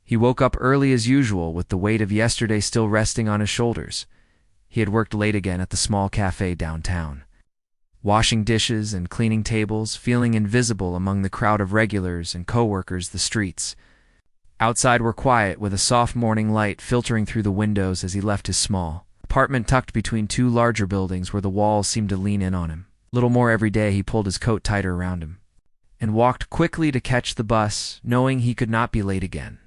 He woke up early as usual with the weight of yesterday still resting on his shoulders. He had worked late again at the small cafe downtown, washing dishes and cleaning tables, feeling invisible among the crowd of regulars and coworkers. The streets outside were quiet, with a soft morning light filtering through the windows as he left his small apartment tucked between two larger buildings where the walls seemed to lean in on him. Little more every day, he pulled his coat tighter around him and walked quickly to catch the bus, knowing he could not be late again.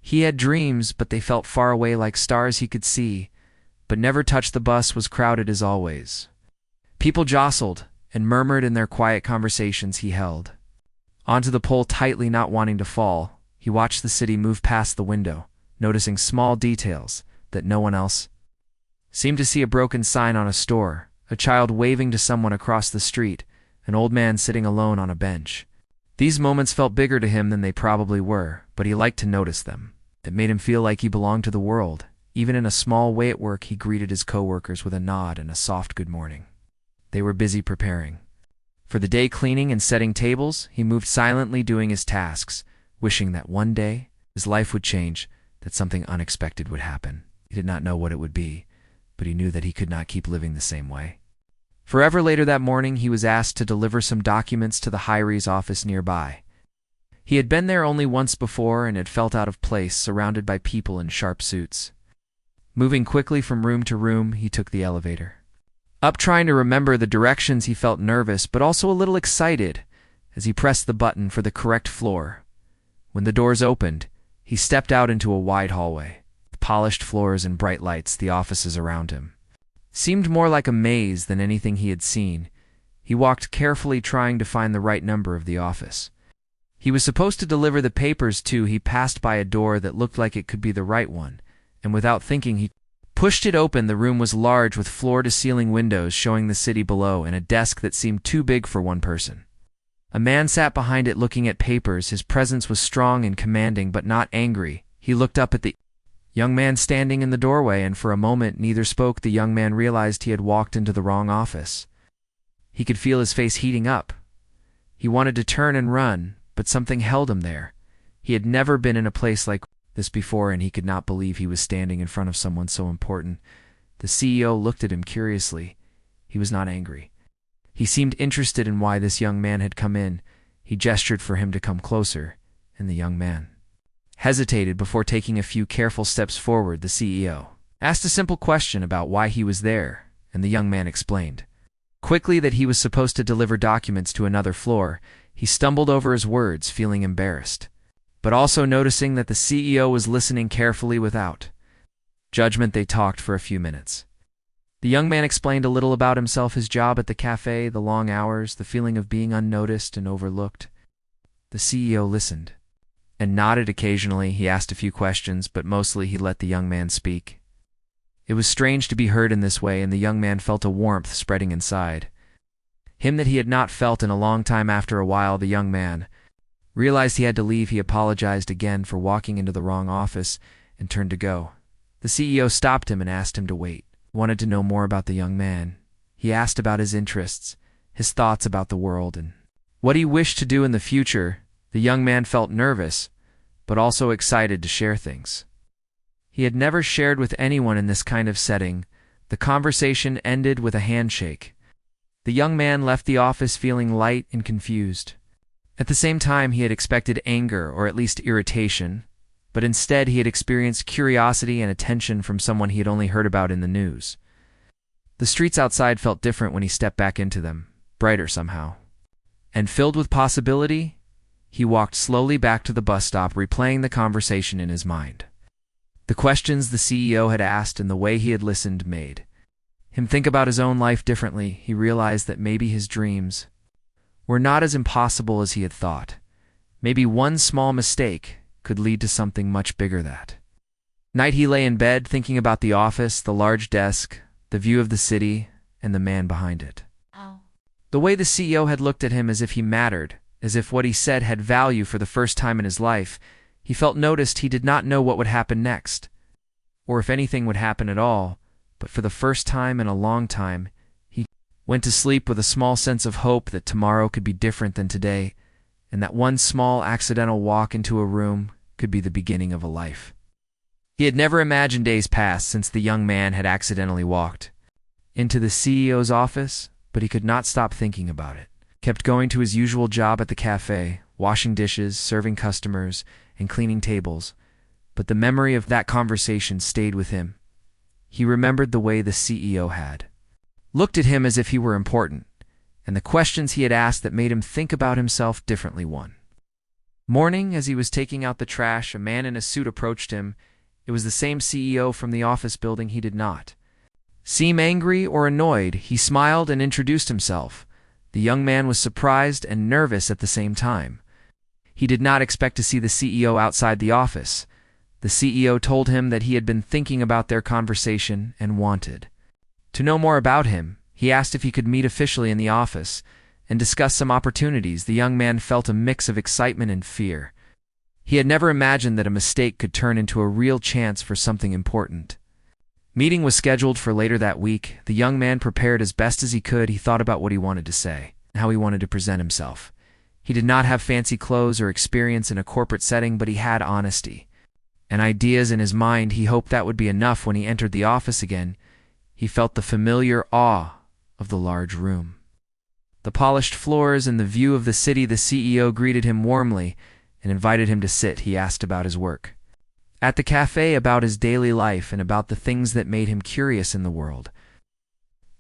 He had dreams, but they felt far away, like stars he could see, but never touched. The bus was crowded as always. People jostled and murmured in their quiet conversations. He held onto the pole tightly, not wanting to fall. He watched the city move past the window, noticing small details that no one else seemed to see: a broken sign on a store, a child waving to someone across the street, an old man sitting alone on a bench. These moments felt bigger to him than they probably were, but he liked to notice them. It made him feel like he belonged to the world. Even in a small way at work, he greeted his coworkers with a nod and a soft good morning. They were busy preparing for the day, cleaning and setting tables. He moved silently, doing his tasks, wishing that one day his life would change, that something unexpected would happen. He did not know what it would be, but he knew that he could not keep living the same way. Forever later that morning, he was asked to deliver some documents to the Hirie's office nearby. He had been there only once before and had felt out of place, surrounded by people in sharp suits. Moving quickly from room to room, he took the elevator up, trying to remember the directions. He felt nervous, but also a little excited as he pressed the button for the correct floor. When the doors opened, he stepped out into a wide hallway. Polished floors and bright lights, the offices around him seemed more like a maze than anything he had seen. He walked carefully, trying to find the right number of the office he was supposed to deliver the papers to. He passed by a door that looked like it could be the right one, and without thinking, he pushed it open. The room was large, with floor-to-ceiling windows showing the city below, and a desk that seemed too big for one person. A man sat behind it looking at papers. His presence was strong and commanding, but not angry. He looked up at the young man standing in the doorway, and for a moment neither spoke. The young man realized he had walked into the wrong office. He could feel his face heating up. He wanted to turn and run, but something held him there. He had never been in a place like this before, and he could not believe he was standing in front of someone so important. The CEO looked at him curiously. He was not angry. He seemed interested in why this young man had come in. He gestured for him to come closer, and the young man hesitated before taking a few careful steps forward. The CEO asked a simple question about why he was there, and the young man explained quickly that he was supposed to deliver documents to another floor. He stumbled over his words, feeling embarrassed, but also noticing that the CEO was listening carefully without judgment. They talked for a few minutes. The young man explained a little about himself, his job at the cafe, the long hours, the feeling of being unnoticed and overlooked. The CEO listened and nodded occasionally. He asked a few questions, but mostly he let the young man speak. It was strange to be heard in this way, and the young man felt a warmth spreading inside him that he had not felt in a long time. After a while, the young man realized he had to leave. He apologized again for walking into the wrong office and turned to go. The CEO stopped him and asked him to wait. He wanted to know more about the young man. He asked about his interests, his thoughts about the world, and what he wished to do in the future. The young man felt nervous, but also excited to share things he had never shared with anyone in this kind of setting. The conversation ended with a handshake. The young man left the office feeling light and confused. At the same time, he had expected anger, or at least irritation, but instead he had experienced curiosity and attention from someone he had only heard about in the news. The streets outside felt different when he stepped back into them, brighter somehow, and filled with possibility. He walked slowly back to the bus stop, replaying the conversation in his mind. The questions the CEO had asked and the way he had listened made him think about his own life differently. He realized that maybe his dreams were not as impossible as he had thought. Maybe one small mistake could lead to something much bigger. That night he lay in bed thinking about the office, the large desk, the view of the city, and the man behind it. The way the CEO had looked at him, as if he mattered, as if what he said had value. For the first time in his life, he felt noticed. He did not know what would happen next, or if anything would happen at all, but for the first time in a long time, he went to sleep with a small sense of hope that tomorrow could be different than today, and that one small accidental walk into a room could be the beginning of a life. He had never imagined days past since the young man had accidentally walked into the CEO's office, but he could not stop thinking about it. Kept going to his usual job at the cafe, washing dishes, serving customers, and cleaning tables, but the memory of that conversation stayed with him. He remembered the way the CEO had looked at him as if he were important, and the questions he had asked that made him think about himself differently. One morning, as he was taking out the trash, a man in a suit approached him. It was the same CEO from the office building. He did not seem angry or annoyed. He smiled and introduced himself. The young man was surprised and nervous at the same time. He did not expect to see the CEO outside the office. The CEO told him that he had been thinking about their conversation and wanted to know more about him. He asked if he could meet officially in the office and discuss some opportunities. The young man felt a mix of excitement and fear. He had never imagined that a mistake could turn into a real chance for something important. Meeting was scheduled for later that week. The young man prepared as best as he could. He thought about what he wanted to say and how he wanted to present himself. He did not have fancy clothes or experience in a corporate setting, but he had honesty and ideas in his mind. He hoped that would be enough. When he entered the office again, he felt the familiar awe of the large room, the polished floors, and the view of the city. The CEO greeted him warmly and invited him to sit. He asked about his work at the cafe, about his daily life, and about the things that made him curious in the world.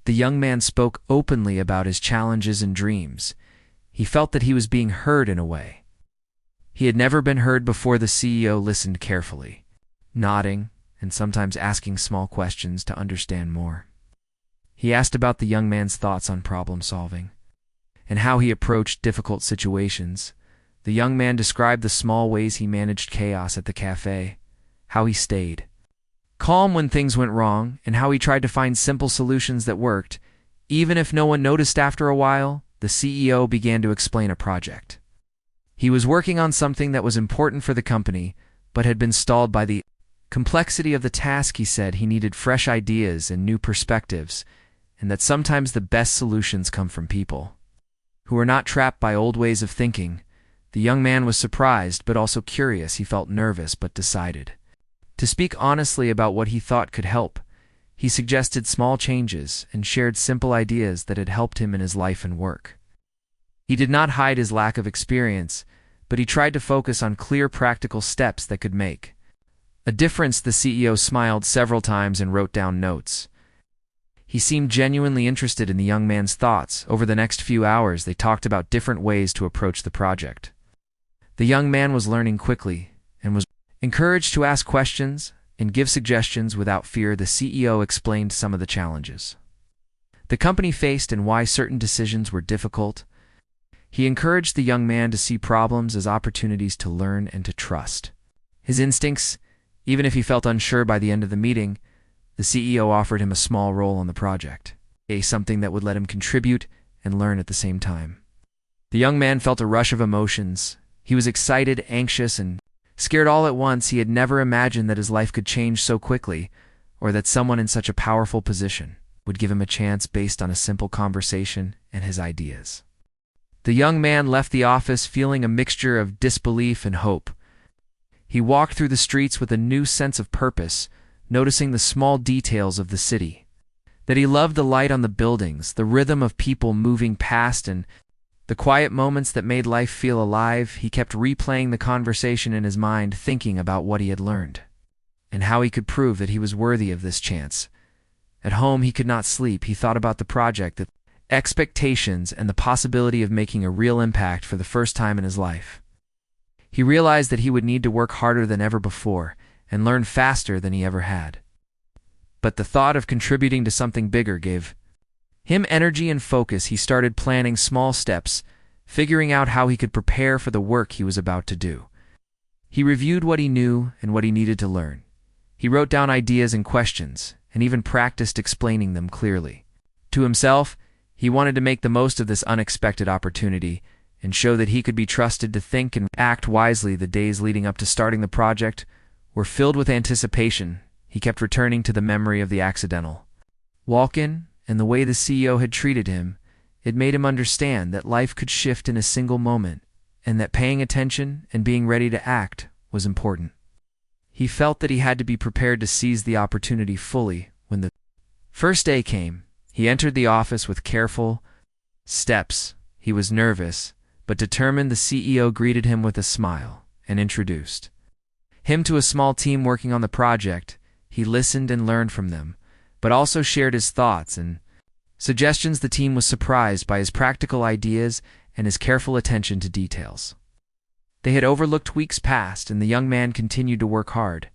The young man spoke openly about his challenges and dreams. He felt that he was being heard in a way he had never been heard before. The CEO listened carefully, nodding and sometimes asking small questions to understand more. He asked about the young man's thoughts on problem solving and how he approached difficult situations. The young man described the small ways he managed chaos at the cafe, how he stayed calm when things went wrong, and how he tried to find simple solutions that worked, even if no one noticed. After a while, the CEO began to explain a project. He was working on something that was important for the company, but had been stalled by the complexity of the task. He said he needed fresh ideas and new perspectives, and that sometimes the best solutions come from people who are not trapped by old ways of thinking. The young man was surprised but also curious. He felt nervous but decided to speak honestly about what he thought could help. He suggested small changes and shared simple ideas that had helped him in his life and work. He did not hide his lack of experience, but he tried to focus on clear, practical steps that could make a difference. The CEO smiled several times and wrote down notes. He seemed genuinely interested in the young man's thoughts. Over the next few hours, they talked about different ways to approach the project. The young man was learning quickly and was encouraged to ask questions and give suggestions without fear. The CEO explained some of the challenges the company faced and why certain decisions were difficult. He encouraged the young man to see problems as opportunities to learn and to trust his instincts. Even if he felt unsure by the end of the meeting, the CEO offered him a small role on the project, something that would let him contribute and learn at the same time. The young man felt a rush of emotions. He was excited, anxious, and scared all at once. He had never imagined that his life could change so quickly, or that someone in such a powerful position would give him a chance based on a simple conversation and his ideas. The young man left the office feeling a mixture of disbelief and hope. He walked through the streets with a new sense of purpose, noticing the small details of the city. That he loved the light on the buildings, the rhythm of people moving past, and the quiet moments that made life feel alive. He kept replaying the conversation in his mind, thinking about what he had learned and how he could prove that he was worthy of this chance. At home, he could not sleep. He thought about the project, the expectations, and the possibility of making a real impact for the first time in his life. He realized that he would need to work harder than ever before and learn faster than he ever had. But the thought of contributing to something bigger gave him energy and focus. He started planning small steps, figuring out how he could prepare for the work he was about to do. He reviewed what he knew and what he needed to learn. He wrote down ideas and questions, and even practiced explaining them clearly. To himself, he wanted to make the most of this unexpected opportunity and show that he could be trusted to think and act wisely. The days leading up to starting the project were filled with anticipation. He kept returning to the memory of the accidental walk-in and the way the CEO had treated him. It made him understand that life could shift in a single moment, and that paying attention and being ready to act was important. He felt that he had to be prepared to seize the opportunity fully. When the first day came, he entered the office with careful steps. He was nervous, but determined. The CEO greeted him with a smile and introduced him to a small team working on the project. He listened and learned from them, but also shared his thoughts and suggestions. The team was surprised by his practical ideas and his careful attention to details. They had overlooked weeks past, and the young man continued to work hard.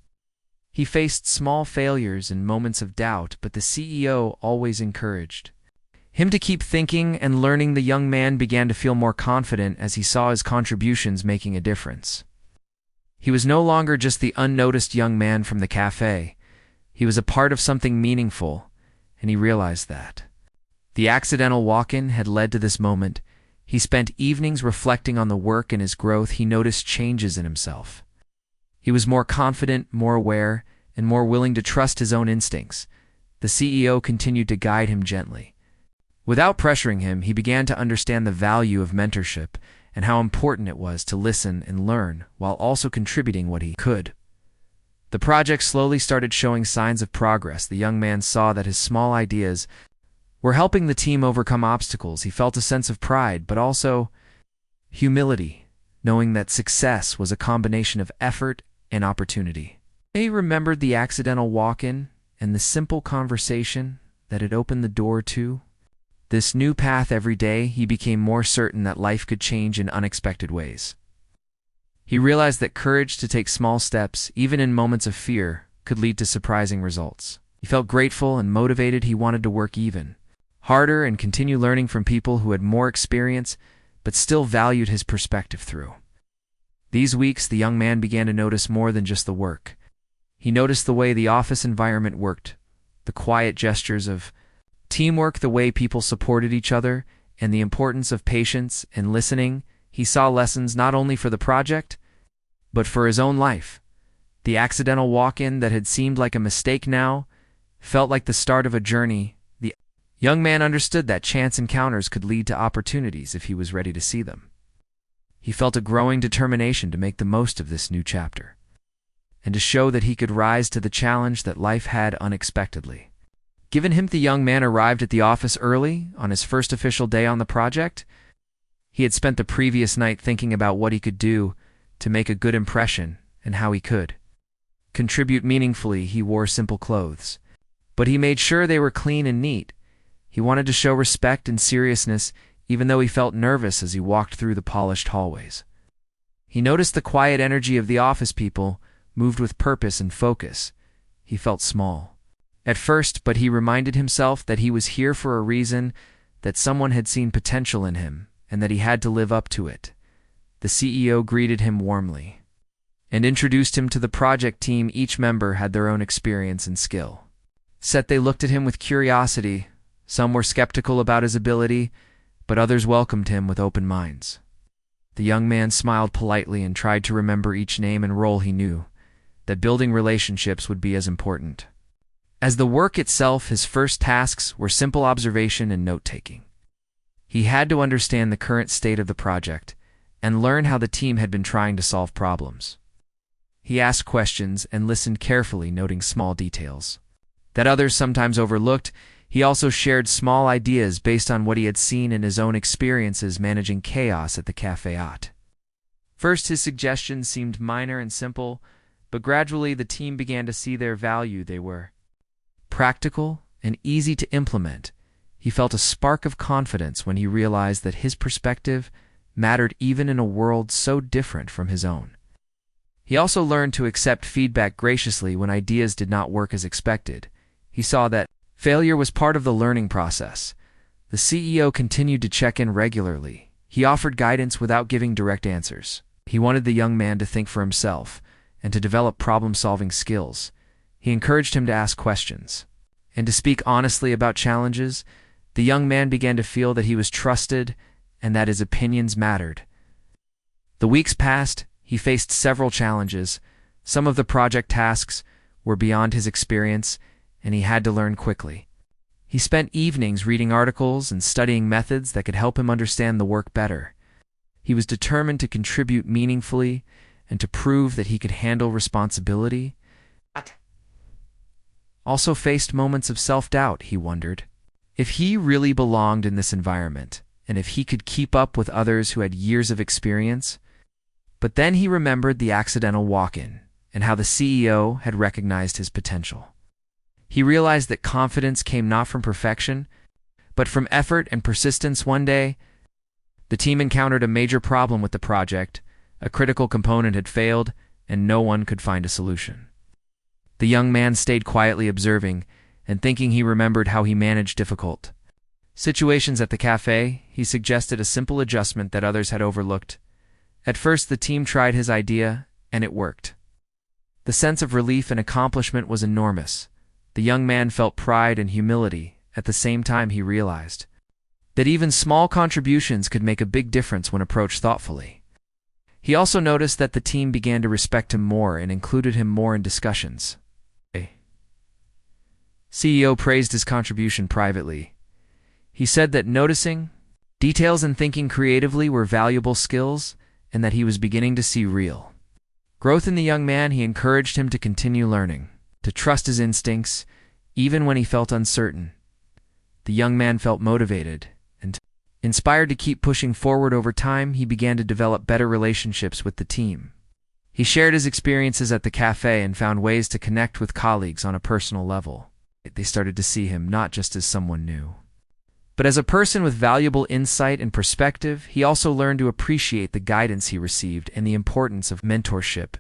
He faced small failures and moments of doubt, but the CEO always encouraged him to keep thinking and learning. The young man began to feel more confident as he saw his contributions making a difference. He was no longer just the unnoticed young man from the cafe. He was a part of something meaningful, and he realized that. The accidental walk-in had led to this moment. He spent evenings reflecting on the work and his growth. He noticed changes in himself. He was more confident, more aware, and more willing to trust his own instincts. The CEO continued to guide him gently. Without pressuring him, he began to understand the value of mentorship and how important it was to listen and learn while also contributing what he could. The project slowly started showing signs of progress. The young man saw that his small ideas were helping the team overcome obstacles. He felt a sense of pride, but also humility, knowing that success was a combination of effort and opportunity. He remembered the accidental walk-in and the simple conversation that had opened the door to this new path. Every day, he became more certain that life could change in unexpected ways. He realized that courage to take small steps, even in moments of fear, could lead to surprising results. He felt grateful and motivated. He wanted to work even harder and continue learning from people who had more experience, but still valued his perspective through these weeks. The young man began to notice more than just the work. He noticed the way the office environment worked, the quiet gestures of teamwork, the way people supported each other, and the importance of patience and listening. He saw lessons not only for the project, but for his own life. The accidental walk-in that had seemed like a mistake now felt like the start of a journey. The young man understood that chance encounters could lead to opportunities if he was ready to see them. He felt a growing determination to make the most of this new chapter, and to show that he could rise to the challenge that life had unexpectedly given him. The young man arrived at the office early on his first official day on the project. He had spent the previous night thinking about what he could do to make a good impression and how he could contribute meaningfully. He wore simple clothes, but he made sure they were clean and neat. He wanted to show respect and seriousness, even though he felt nervous as he walked through the polished hallways. He noticed the quiet energy of the office people, moved with purpose and focus. He felt small at first, but he reminded himself that he was here for a reason, that someone had seen potential in him, and that he had to live up to it. The CEO greeted him warmly and introduced him to the project team. Each member had their own experience and skill set. They looked at him with curiosity. Some were skeptical about his ability, but others welcomed him with open minds. The young man smiled politely and tried to remember each name and role. He knew that building relationships would be as important as the work itself. His first tasks were simple observation and note-taking. He had to understand the current state of the project and learn how the team had been trying to solve problems. He asked questions and listened carefully, noting small details that others sometimes overlooked. He also shared small ideas based on what he had seen in his own experiences managing chaos at the cafe. First, his suggestions seemed minor and simple, but gradually the team began to see their value. They were practical and easy to implement. He felt a spark of confidence when he realized that his perspective mattered even in a world so different from his own. He also learned to accept feedback graciously when ideas did not work as expected. He saw that failure was part of the learning process. The CEO continued to check in regularly. He offered guidance without giving direct answers. He wanted the young man to think for himself and to develop problem-solving skills. He encouraged him to ask questions and to speak honestly about challenges. The young man began to feel that he was trusted and that his opinions mattered. The weeks passed. He faced several challenges. Some of the project tasks were beyond his experience, and he had to learn quickly. He spent evenings reading articles and studying methods that could help him understand the work better. He was determined to contribute meaningfully and to prove that he could handle responsibility. Also faced moments of self-doubt, he wondered. If he really belonged in this environment, and if he could keep up with others who had years of experience. But then he remembered the accidental walk-in, and how the CEO had recognized his potential. He realized that confidence came not from perfection, but from effort and persistence. One day, the team encountered a major problem with the project. A critical component had failed, and no one could find a solution. The young man stayed quietly observing, and thinking he remembered how he managed difficult situations at the cafe. He suggested a simple adjustment that others had overlooked. At first, the team tried his idea, and it worked. The sense of relief and accomplishment was enormous. The young man felt pride and humility. At the same time, he realized that even small contributions could make a big difference when approached thoughtfully. He also noticed that the team began to respect him more and included him more in discussions. The CEO praised his contribution privately. He said that noticing details and thinking creatively were valuable skills, and that he was beginning to see real growth in the young man. He encouraged him to continue learning, to trust his instincts, even when he felt uncertain. The young man felt motivated and inspired to keep pushing forward. Over time, he began to develop better relationships with the team. He shared his experiences at the cafe and found ways to connect with colleagues on a personal level. They started to see him not just as someone new, but as a person with valuable insight and perspective. He also learned to appreciate the guidance he received and the importance of mentorship.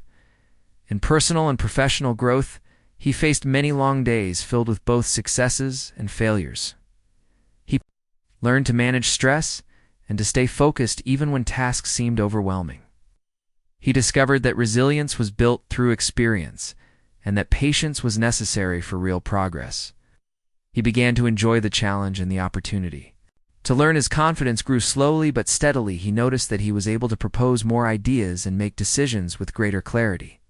In personal and professional growth, he faced many long days filled with both successes and failures. He learned to manage stress and to stay focused even when tasks seemed overwhelming. He discovered that resilience was built through experience and that patience was necessary for real progress. He began to enjoy the challenge and the opportunity to learn. His confidence grew slowly but steadily. He noticed that he was able to propose more ideas and make decisions with greater clarity.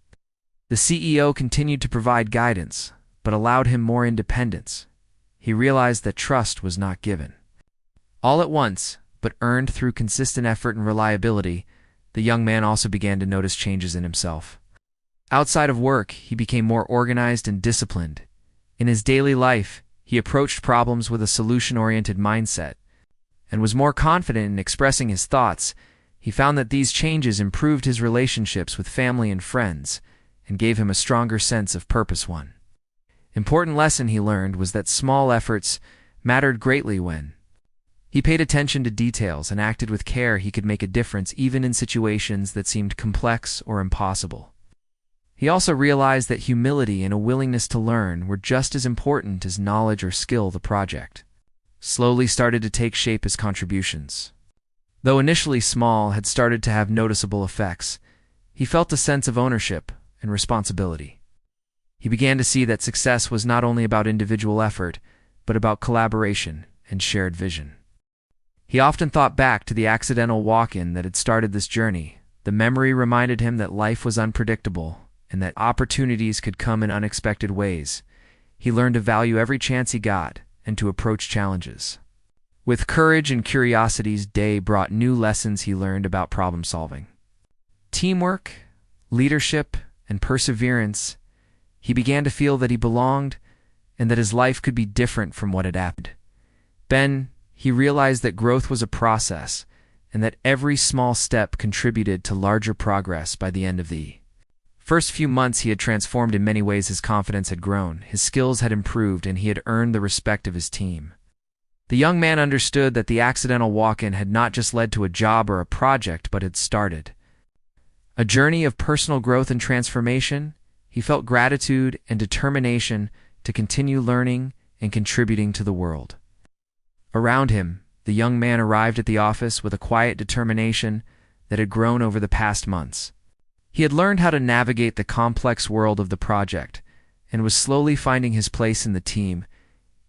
The CEO continued to provide guidance, but allowed him more independence. He realized that trust was not given all at once, but earned through consistent effort and reliability. The young man also began to notice changes in himself. Outside of work, he became more organized and disciplined. In his daily life, he approached problems with a solution-oriented mindset and was more confident in expressing his thoughts. He found that these changes improved his relationships with family and friends and gave him a stronger sense of purpose. One important lesson he learned was that small efforts mattered greatly. When he paid attention to details and acted with care, he could make a difference even in situations that seemed complex or impossible. He also realized that humility and a willingness to learn were just as important as knowledge or skill. The project slowly started to take shape. His contributions, though initially small, had started to have noticeable effects. He felt a sense of ownership and responsibility. He began to see that success was not only about individual effort, but about collaboration and shared vision. He often thought back to the accidental walk-in that had started this journey. The memory reminded him that life was unpredictable and that opportunities could come in unexpected ways. He learned to value every chance he got and to approach challenges with courage and curiosity. His day brought new lessons he learned about problem solving, teamwork, leadership, and perseverance. He began to feel that he belonged and that his life could be different from what had happened. He realized that growth was a process and that every small step contributed to larger progress. By the end of the first few months, he had transformed in many ways. His confidence had grown, his skills had improved, and he had earned the respect of his team. The young man understood that the accidental walk-in had not just led to a job or a project, but had started a journey of personal growth and transformation. He felt gratitude and determination to continue learning and contributing to the world around him. The young man arrived at the office with a quiet determination that had grown over the past months. He had learned how to navigate the complex world of the project and was slowly finding his place in the team.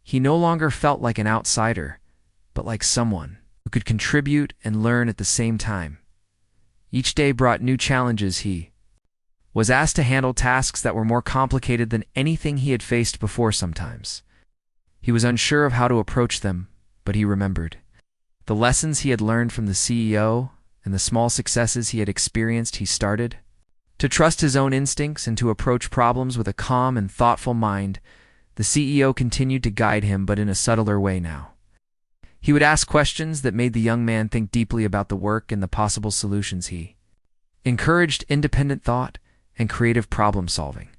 He no longer felt like an outsider, but like someone who could contribute and learn at the same time. Each day brought new challenges. He was asked to handle tasks that were more complicated than anything he had faced before. Sometimes he was unsure of how to approach them, but he remembered the lessons he had learned from the CEO and the small successes he had experienced. He started To trust his own instincts and to approach problems with a calm and thoughtful mind, the CEO continued to guide him, but in a subtler way now. He would ask questions that made the young man think deeply about the work and the possible solutions. He encouraged independent thought and creative problem solving.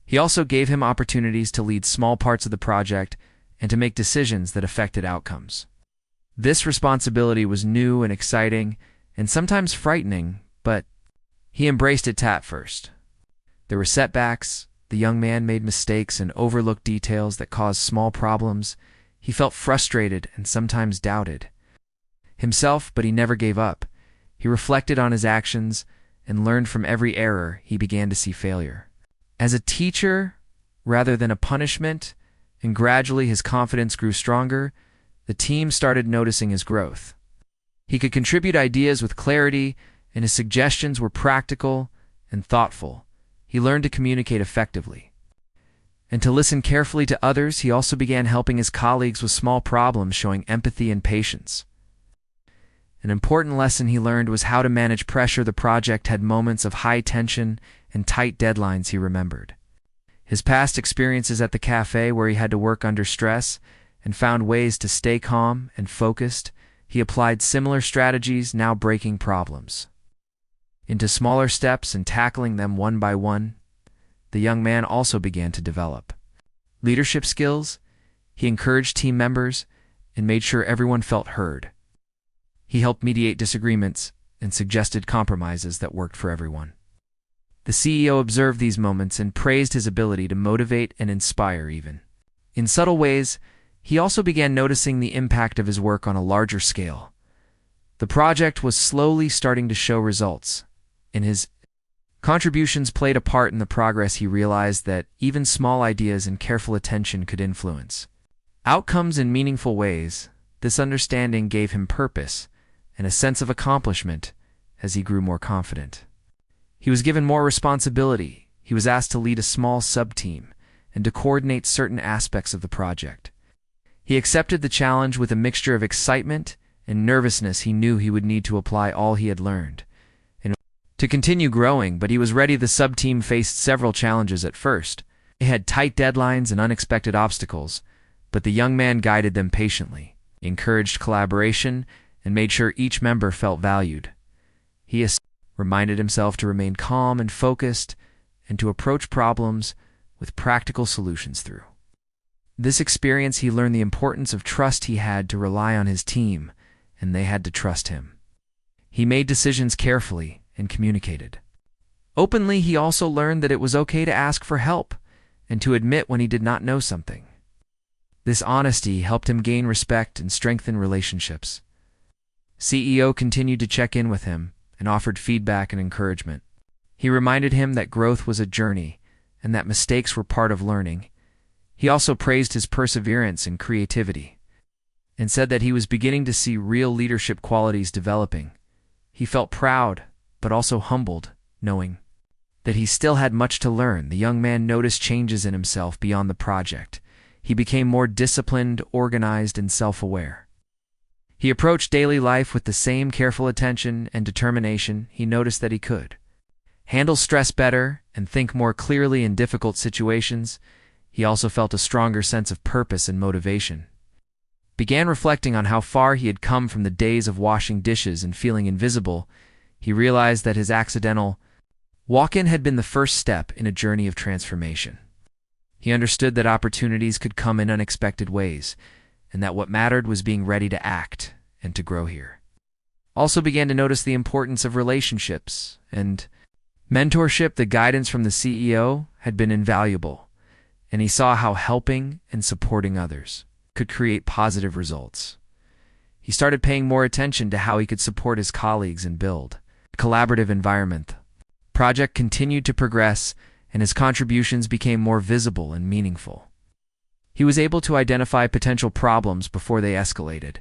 He also gave him opportunities to lead small parts of the project and to make decisions that affected outcomes. This responsibility was new and exciting and sometimes frightening, but he embraced it at first. There were setbacks. The young man made mistakes and overlooked details that caused small problems. He felt frustrated and sometimes doubted himself, but he never gave up. He reflected on his actions and learned from every error. He began to see failure as a teacher rather than a punishment, and gradually his confidence grew stronger. The team started noticing his growth. He could contribute ideas with clarity, and his suggestions were practical and thoughtful. He learned to communicate effectively and to listen carefully to others. He also began helping his colleagues with small problems, showing empathy and patience. An important lesson he learned was how to manage pressure. The project had moments of high tension and tight deadlines. He remembered his past experiences at the cafe, where he had to work under stress and found ways to stay calm and focused. He applied similar strategies, now breaking problems into smaller steps and tackling them one by one. The young man also began to develop leadership skills. He encouraged team members and made sure everyone felt heard. He helped mediate disagreements and suggested compromises that worked for everyone. The CEO observed these moments and praised his ability to motivate and inspire. Even in subtle ways, he also began noticing the impact of his work on a larger scale. The project was slowly starting to show results, and his contributions played a part in the progress. He realized that even small ideas and careful attention could influence outcomes in meaningful ways. This understanding gave him purpose and a sense of accomplishment as he grew more confident. He was given more responsibility. He was asked to lead a small sub-team and to coordinate certain aspects of the project. He accepted the challenge with a mixture of excitement and nervousness. He knew he would need to apply all he had learned and to continue growing, but he was ready. The sub-team faced several challenges at first. They had tight deadlines and unexpected obstacles, but the young man guided them patiently, encouraged collaboration, and made sure each member felt valued. He reminded himself to remain calm and focused and to approach problems with practical solutions. Through this experience, he learned the importance of trust. He had to rely on his team, and they had to trust him. He made decisions carefully and communicated openly. He also learned that it was okay to ask for help and to admit when he did not know something. This honesty helped him gain respect and strengthen relationships. CEO continued to check in with him and offered feedback and encouragement. He reminded him that growth was a journey and that mistakes were part of learning. He also praised his perseverance and creativity and said that he was beginning to see real leadership qualities developing. He felt proud, but also humbled, knowing that he still had much to learn. The young man noticed changes in himself beyond the project. He became more disciplined, organized, and self-aware. He approached daily life with the same careful attention and determination. He noticed that he could handle stress better and think more clearly in difficult situations. He also felt a stronger sense of purpose and motivation. Began reflecting on how far he had come from the days of washing dishes and feeling invisible. He realized that his accidental walk-in had been the first step in a journey of transformation. He understood that opportunities could come in unexpected ways, and that what mattered was being ready to act and to grow here. Also began to notice the importance of relationships and mentorship. The guidance from the CEO had been invaluable, and he saw how helping and supporting others could create positive results. He started paying more attention to how he could support his colleagues and build a collaborative environment. The project continued to progress, and his contributions became more visible and meaningful. He was able to identify potential problems before they escalated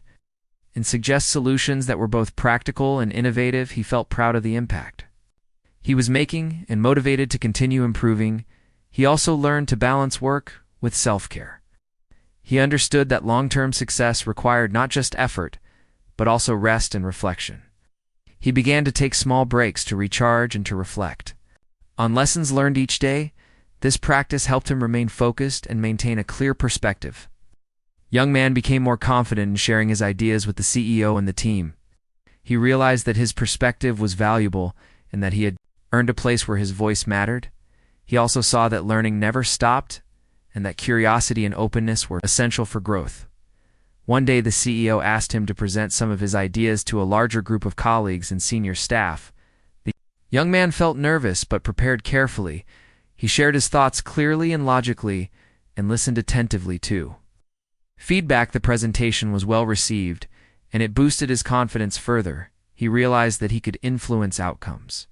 and suggest solutions that were both practical and innovative. He felt proud of the impact he was making and motivated to continue improving. He also learned to balance work with self-care. He understood that long-term success required not just effort, but also rest and reflection. He began to take small breaks to recharge and to reflect On lessons learned each day, this practice helped him remain focused and maintain a clear perspective. Young man became more confident in sharing his ideas with the CEO and the team. He realized that his perspective was valuable and that he had earned a place where his voice mattered. He also saw that learning never stopped and that curiosity and openness were essential for growth. One day, the CEO asked him to present some of his ideas to a larger group of colleagues and senior staff. The young man felt nervous but prepared carefully. He shared his thoughts clearly and logically and listened attentively too. The presentation was well received, and it boosted his confidence further. He realized that he could influence outcomes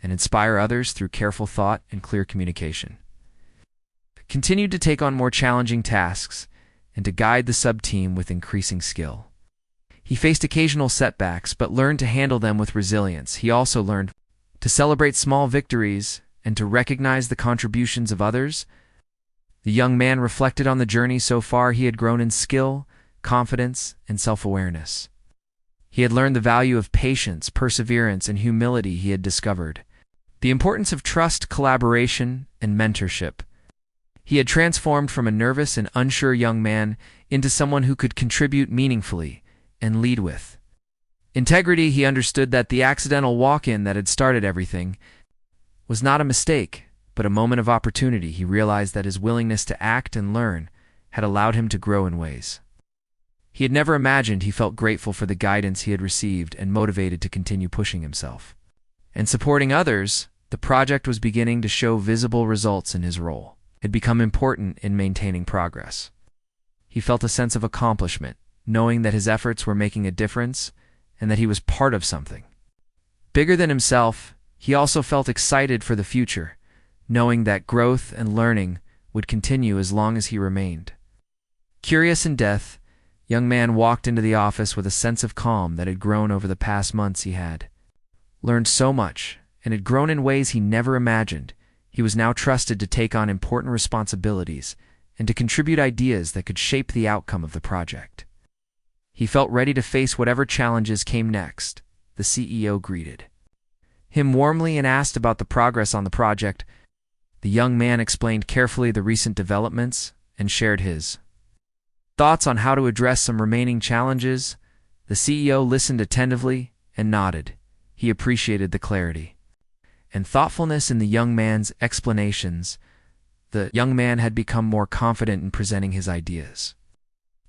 and inspire others through careful thought and clear communication. He continued to take on more challenging tasks and to guide the sub-team with increasing skill. He faced occasional setbacks but learned to handle them with resilience. He also learned to celebrate small victories and to recognize the contributions of others. The young man reflected on the journey so far. He had grown in skill, confidence, and self-awareness. He had learned the value of patience, perseverance, and humility. He had discovered the importance of trust, collaboration, and mentorship. He had transformed from a nervous and unsure young man into someone who could contribute meaningfully and lead with integrity. He understood that the accidental walk-in that had started everything was not a mistake, but a moment of opportunity. He realized that his willingness to act and learn had allowed him to grow in ways he had never imagined. He felt grateful for the guidance he had received and motivated to continue pushing himself and supporting others. The project was beginning to show visible results in his role. It had become important in maintaining progress. He felt a sense of accomplishment, knowing that his efforts were making a difference and that he was part of something bigger than himself. He also felt excited for the future, knowing that growth and learning would continue as long as he remained curious in depth. Young man walked into the office with a sense of calm that had grown over the past months. He had learned so much and had grown in ways he never imagined. He was now trusted to take on important responsibilities and to contribute ideas that could shape the outcome of the project. He felt ready to face whatever challenges came next. The CEO greeted him warmly and asked about the progress on the project. The young man explained carefully the recent developments and shared his thoughts on how to address some remaining challenges. The CEO listened attentively and nodded. He appreciated the clarity and thoughtfulness in the young man's explanations. The young man had become more confident in presenting his ideas.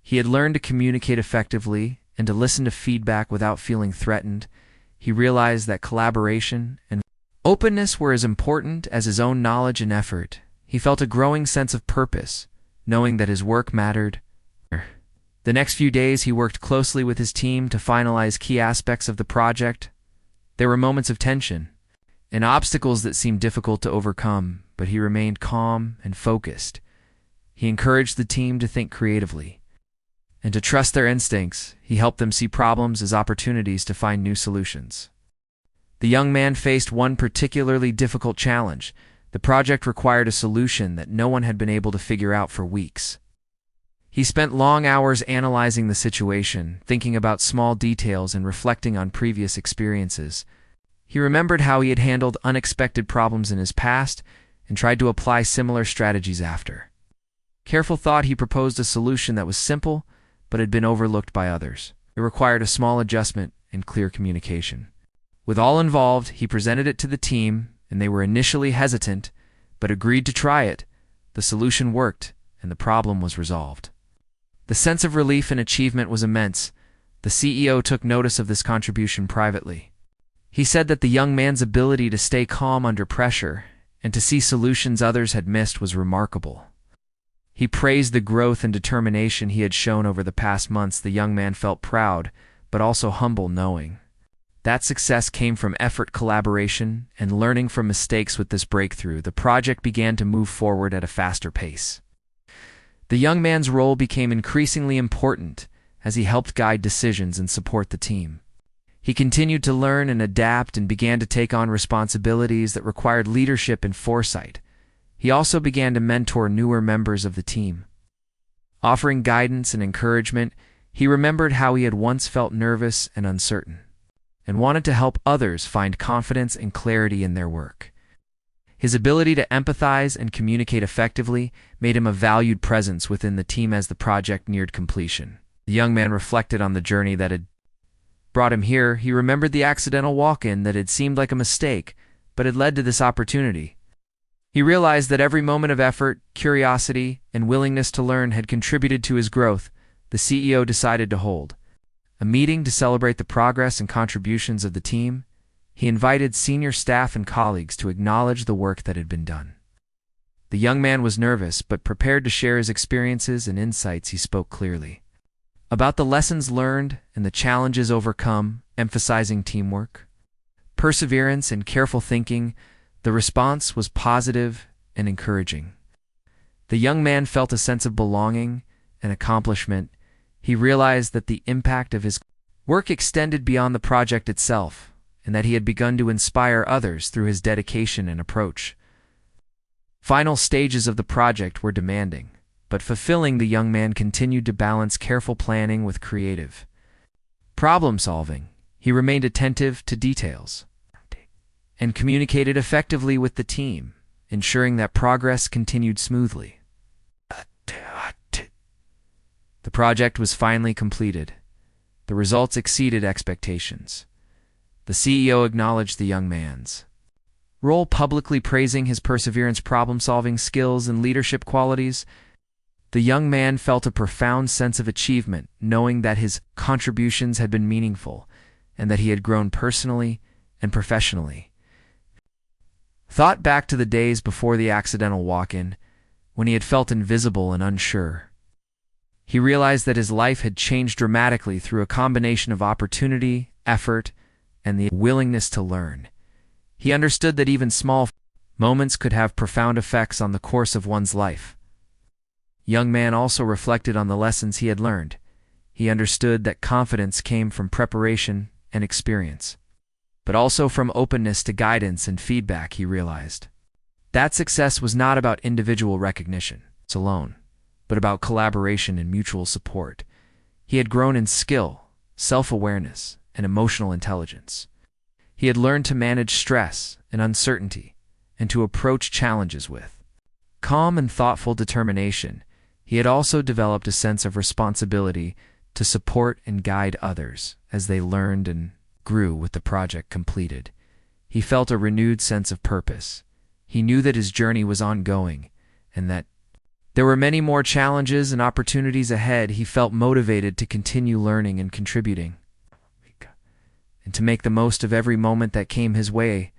He had learned to communicate effectively and to listen to feedback without feeling threatened. He realized that collaboration and openness were as important as his own knowledge and effort. He felt a growing sense of purpose, knowing that his work mattered. The next few days, he worked closely with his team to finalize key aspects of the project. There were moments of tension and obstacles that seemed difficult to overcome, but he remained calm and focused. He encouraged the team to think creatively and to trust their instincts. He helped them see problems as opportunities to find new solutions. The young man faced one particularly difficult challenge. The project required a solution that no one had been able to figure out for weeks. He spent long hours analyzing the situation, thinking about small details and reflecting on previous experiences. He remembered how he had handled unexpected problems in his past and tried to apply similar strategies after careful thought. He proposed a solution that was simple but had been overlooked by others. It required a small adjustment and clear communication. With all involved, he presented it to the team, and they were initially hesitant but agreed to try it. The solution worked, and the problem was resolved. The sense of relief and achievement was immense. The CEO took notice of this contribution privately. He said that the young man's ability to stay calm under pressure and to see solutions others had missed was remarkable. He praised the growth and determination he had shown over the past months. The young man felt proud, but also humble, knowing that success came from effort, collaboration, and learning from mistakes. With this breakthrough, the project began to move forward at a faster pace. The young man's role became increasingly important as he helped guide decisions and support the team. He continued to learn and adapt and began to take on responsibilities that required leadership and foresight. He also began to mentor newer members of the team. Offering guidance and encouragement, he remembered how he had once felt nervous and uncertain, and wanted to help others find confidence and clarity in their work. His ability to empathize and communicate effectively made him a valued presence within the team as the project neared completion. The young man reflected on the journey that had brought him here. He remembered the accidental walk-in that had seemed like a mistake, but had led to this opportunity. He realized that every moment of effort, curiosity, and willingness to learn had contributed to his growth. The CEO decided to hold a meeting to celebrate the progress and contributions of the team. He invited senior staff and colleagues to acknowledge the work that had been done. The young man was nervous, but prepared to share his experiences and insights. He spoke clearly about the lessons learned and the challenges overcome, emphasizing teamwork, perseverance, and careful thinking. The response was positive and encouraging. The young man felt a sense of belonging and accomplishment. He realized that the impact of his work extended beyond the project itself, and that he had begun to inspire others through his dedication and approach. Final stages of the project were demanding, but fulfilling. The young man continued to balance careful planning with creative problem-solving. He remained attentive to details and communicated effectively with the team, ensuring that progress continued smoothly. The project was finally completed. The results exceeded expectations. The CEO acknowledged the young man's role, publicly praising his perseverance, problem-solving skills, and leadership qualities. The young man felt a profound sense of achievement, knowing that his contributions had been meaningful and that he had grown personally and professionally. Thought back to the days before the accidental walk-in, when he had felt invisible and unsure. He realized that his life had changed dramatically through a combination of opportunity, effort, and the willingness to learn. He understood that even small moments could have profound effects on the course of one's life. The young man also reflected on the lessons he had learned. He understood that confidence came from preparation and experience, but also from openness to guidance and feedback. He realized that success was not about individual recognition alone, but about collaboration and mutual support. He had grown in skill, self-awareness, and emotional intelligence. He had learned to manage stress and uncertainty and to approach challenges with calm and thoughtful determination. He had also developed a sense of responsibility to support and guide others as they learned and grew with the project completed. He felt a renewed sense of purpose. He knew that his journey was ongoing and that there were many more challenges and opportunities ahead. He felt motivated to continue learning and contributing, and to make the most of every moment that came his way.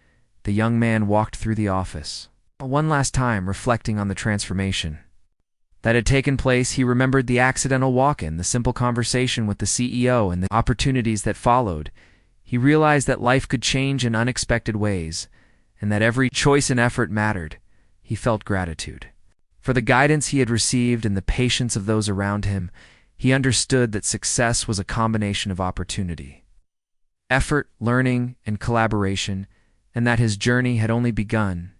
The young man walked through the office one last time, reflecting on the transformation that had taken place. He remembered the accidental walk-in, the simple conversation with the CEO, and the opportunities that followed. He realized that life could change in unexpected ways, and that every choice and effort mattered. He felt gratitude for the guidance he had received and the patience of those around him. He understood that success was a combination of opportunity, effort, learning, and collaboration, and that his journey had only begun.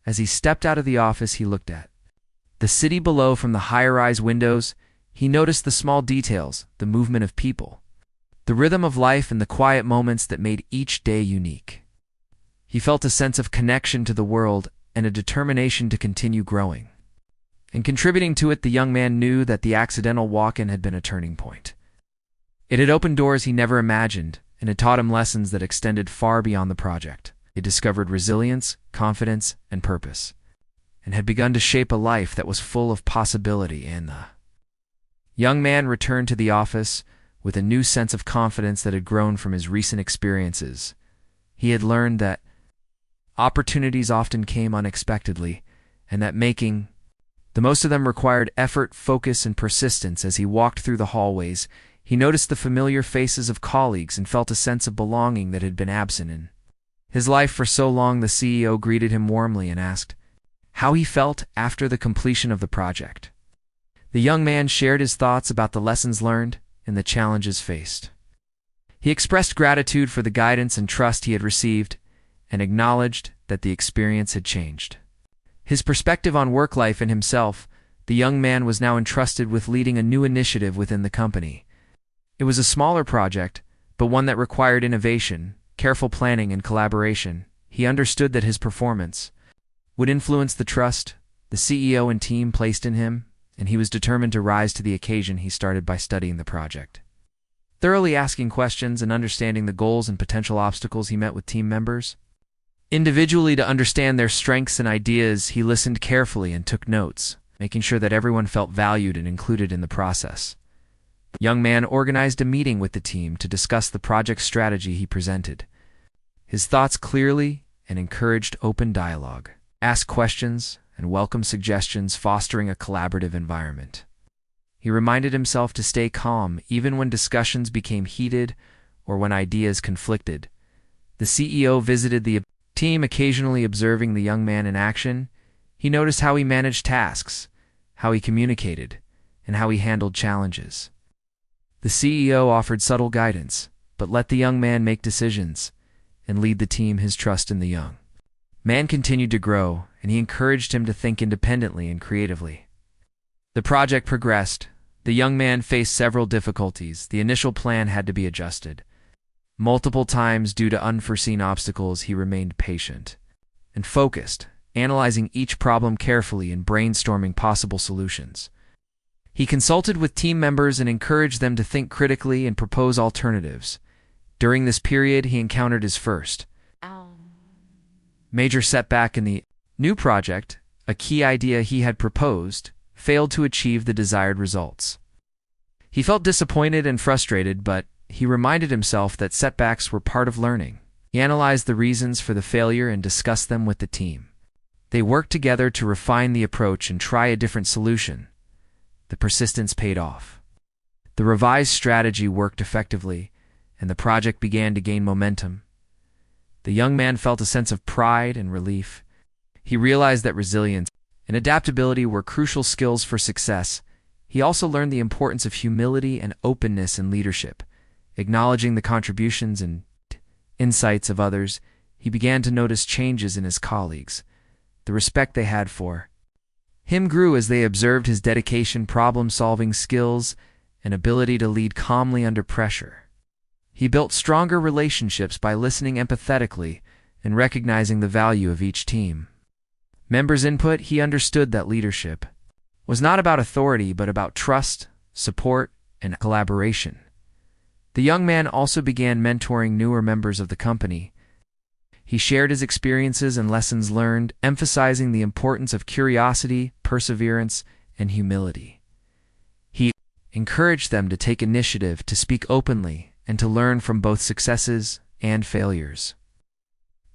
As he stepped out of the office, he looked at the city below from the high-rise windows. He noticed the small details, the movement of people, the rhythm of life, and the quiet moments that made each day unique. He felt a sense of connection to the world and a determination to continue growing and contributing to it. The young man knew that the accidental walk-in had been a turning point. It had opened doors he never imagined, and had taught him lessons that extended far beyond the project. He discovered resilience, confidence, and purpose, and had begun to shape a life that was full of possibility. And the young man returned to the office with a new sense of confidence that had grown from his recent experiences. He had learned that opportunities often came unexpectedly, and that making the most of them required effort, focus, and persistence. As he walked through the hallways, he noticed the familiar faces of colleagues and felt a sense of belonging that had been absent in his life for so long. The CEO greeted him warmly and asked how he felt after the completion of the project. The young man shared his thoughts about the lessons learned and the challenges faced. He expressed gratitude for the guidance and trust he had received, and acknowledged that the experience had changed his perspective on work life and himself. The young man was now entrusted with leading a new initiative within the company. It was a smaller project, but one that required innovation, careful planning, and collaboration. He understood that his performance would influence the trust the CEO and team placed in him, and he was determined to rise to the occasion. He started by studying the project, thoroughly asking questions and understanding the goals and potential obstacles. He met with team members individually to understand their strengths and ideas. He listened carefully and took notes, making sure that everyone felt valued and included in the process. The young man organized a meeting with the team to discuss the project strategy. He presented his thoughts clearly and encouraged open dialogue, asked questions, and welcomed suggestions, fostering a collaborative environment. He reminded himself to stay calm even when discussions became heated or when ideas conflicted. The CEO visited the team, occasionally observing the young man in action. He noticed how he managed tasks, how he communicated, and how he handled challenges. The CEO offered subtle guidance, but let the young man make decisions and lead the team. His trust in the young man continued to grow, and he encouraged him to think independently and creatively. The project progressed. The young man faced several difficulties. The initial plan had to be adjusted multiple times due to unforeseen obstacles. He remained patient and focused, analyzing each problem carefully and brainstorming possible solutions. He consulted with team members and encouraged them to think critically and propose alternatives. During this period, he encountered his first major setback in the new project. A key idea he had proposed failed to achieve the desired results. He felt disappointed and frustrated, but he reminded himself that setbacks were part of learning. He analyzed the reasons for the failure and discussed them with the team. They worked together to refine the approach and try a different solution. The persistence paid off. The revised strategy worked effectively, and the project began to gain momentum. The young man felt a sense of pride and relief. He realized that resilience and adaptability were crucial skills for success. He also learned the importance of humility and openness in leadership. Acknowledging the contributions and insights of others, he began to notice changes in his colleagues. The respect they had for him grew as they observed his dedication, problem-solving skills, and ability to lead calmly under pressure. He built stronger relationships by listening empathetically and recognizing the value of each team member's input. He understood that leadership was not about authority but about trust, support, and collaboration. The young man also began mentoring newer members of the company. He shared his experiences and lessons learned, emphasizing the importance of curiosity, perseverance, and humility. He encouraged them to take initiative, to speak openly, and to learn from both successes and failures.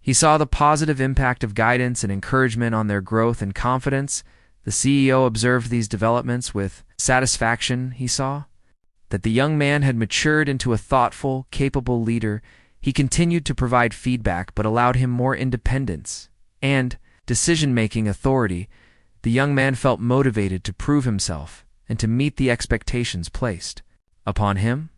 He saw the positive impact of guidance and encouragement on their growth and confidence. The CEO observed these developments with satisfaction. He saw that the young man had matured into a thoughtful, capable leader. He continued to provide feedback but allowed him more independence and decision-making authority. The young man felt motivated to prove himself and to meet the expectations placed upon him.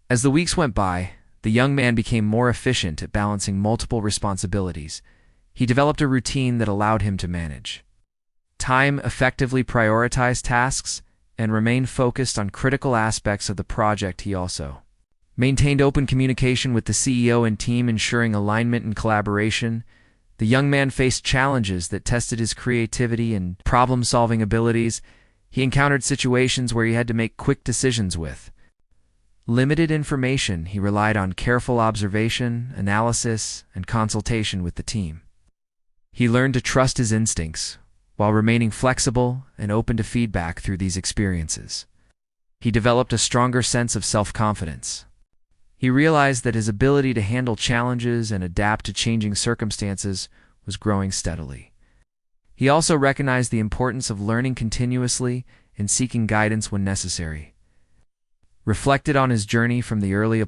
As the weeks went by, the young man became more efficient at balancing multiple responsibilities. He developed a routine that allowed him to manage time effectively, prioritize tasks, and remain focused on critical aspects of the project. He also maintained open communication with the CEO and team, ensuring alignment and collaboration. The young man faced challenges that tested his creativity and problem-solving abilities. He encountered situations where he had to make quick decisions with limited information. He relied on careful observation, analysis, and consultation with the team. He learned to trust his instincts while remaining flexible and open to feedback. Through these experiences, he developed a stronger sense of self-confidence. He realized that his ability to handle challenges and adapt to changing circumstances was growing steadily. He also recognized the importance of learning continuously and seeking guidance when necessary. Reflected on his journey from the early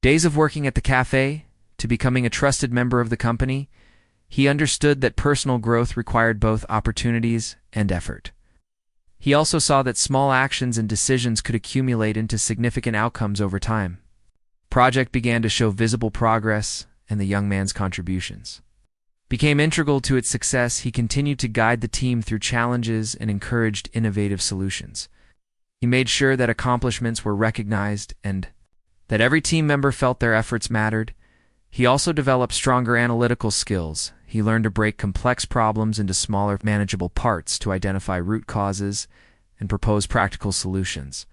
days of working at the cafe to becoming a trusted member of the company, he understood that personal growth required both opportunities and effort. He also saw that small actions and decisions could accumulate into significant outcomes over time. The project began to show visible progress, and the young man's contributions became integral to its success. He continued to guide the team through challenges and encouraged innovative solutions. He made sure that accomplishments were recognized and that every team member felt their efforts mattered. He also developed stronger analytical skills. He learned to break complex problems into smaller, manageable parts to identify root causes and propose practical solutions.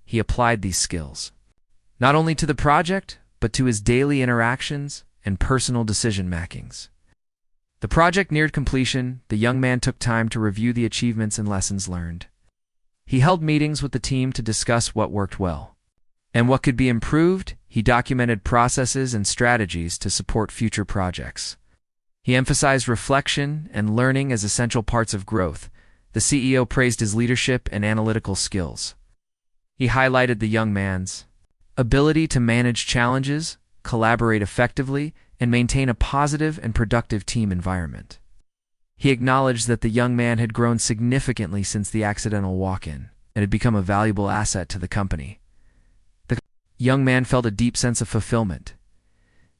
He applied these skills not only to the project, but to his daily interactions and personal decision-makings. The project neared completion. The young man took time to review the achievements and lessons learned. He held meetings with the team to discuss what worked well and what could be improved. He documented processes and strategies to support future projects. He emphasized reflection and learning as essential parts of growth. The CEO praised his leadership and analytical skills. He highlighted the young man's ability to manage challenges, collaborate effectively, and maintain a positive and productive team environment. He acknowledged that the young man had grown significantly since the accidental walk-in and had become a valuable asset to the company. The young man felt a deep sense of fulfillment.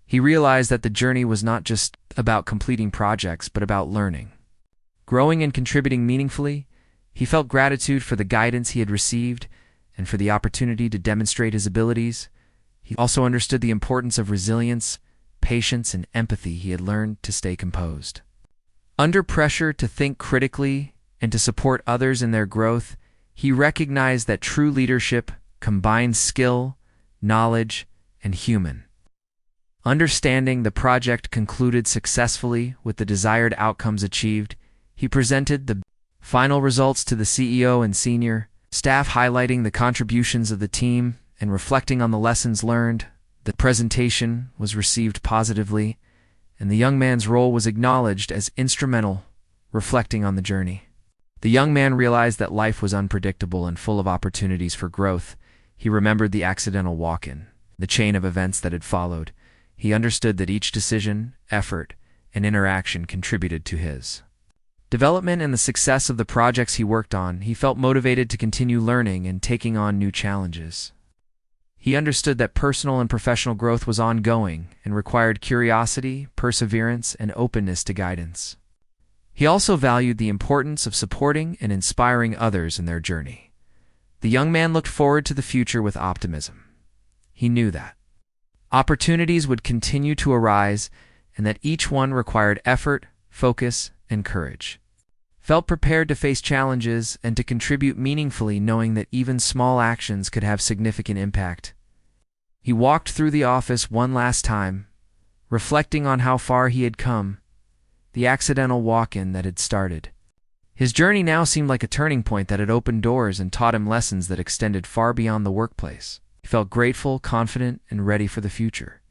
He realized that the journey was not just about completing projects, but about learning, growing, and contributing meaningfully. He felt gratitude for the guidance he had received and for the opportunity to demonstrate his abilities. He also understood the importance of resilience, patience, and empathy. He had learned to stay composed under pressure, to think critically, and to support others in their growth. He recognized that true leadership combines skill, knowledge, and human understanding. The project concluded successfully with the desired outcomes achieved. He presented the final results to the CEO and senior staff, highlighting the contributions of the team and reflecting on the lessons learned. The presentation was received positively, and the young man's role was acknowledged as instrumental. Reflecting on the journey, the young man realized that life was unpredictable and full of opportunities for growth. He remembered the accidental walk-in, the chain of events that had followed. He understood that each decision, effort, and interaction contributed to his development and the success of the projects he worked on. He felt motivated to continue learning and taking on new challenges. He understood that personal and professional growth was ongoing and required curiosity, perseverance, and openness to guidance. He also valued the importance of supporting and inspiring others in their journey. The young man looked forward to the future with optimism. He knew that opportunities would continue to arise and that each one required effort, focus, and courage. Felt prepared to face challenges and to contribute meaningfully, knowing that even small actions could have significant impact. He walked through the office one last time, reflecting on how far he had come, the accidental walk-in that had started. His journey now seemed like a turning point that had opened doors and taught him lessons that extended far beyond the workplace. He felt grateful, confident, and ready for the future.